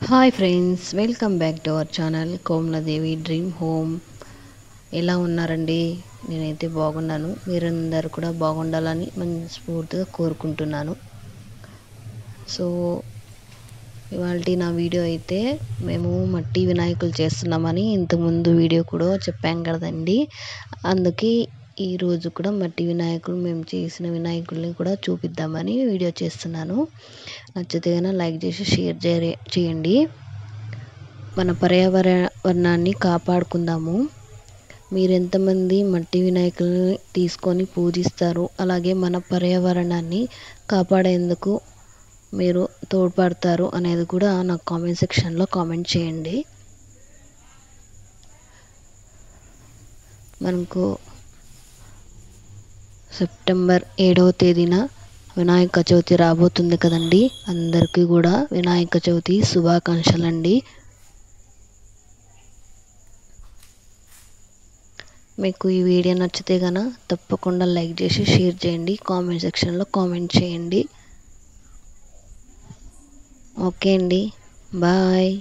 Hi friends, welcome back to our channel Komala Devi dream home. ఎలా ఉన్నారండి? నేనైతే బాగున్నాను. మీరందరూ కూడా బాగుండాలని మనస్ఫూర్తిగా కోరుకుంటున్నాను. సో ఇవాళ నా వీడియో అయితే మేము మట్టి వినాయకులు చేస్తున్నామని ఇంతకుముందు వీడియో కూడా చెప్పాం కదండి. అందుకే ఈరోజు కూడా మట్టి వినాయకులు మేము చేసిన వినాయకుల్ని కూడా చూపిద్దామని వీడియో చేస్తున్నాను. నచ్చితే కనుక లైక్ చేసి షేర్ చేయండి. మన పర్యావరణాన్ని కాపాడుకుందాము. మీరు ఎంతమంది మట్టి వినాయకుల్ని తీసుకొని పూజిస్తారు, అలాగే మన పర్యావరణాన్ని కాపాడేందుకు మీరు తోడ్పడతారు అనేది కూడా నాకు కామెంట్ సెక్షన్లో కామెంట్ చేయండి. మనకు సెప్టెంబర్ 7వ తేదీన వినాయక చవితి రాబోతుంది కదండి. అందరికీ కూడా వినాయక చవితి శుభాకాంక్షలండి. మీకు ఈ వీడియో నచ్చితే కనుక తప్పకుండా లైక్ చేసి షేర్ చేయండి, కామెంట్ సెక్షన్లో కామెంట్ చేయండి. ఓకే అండి, బాయ్.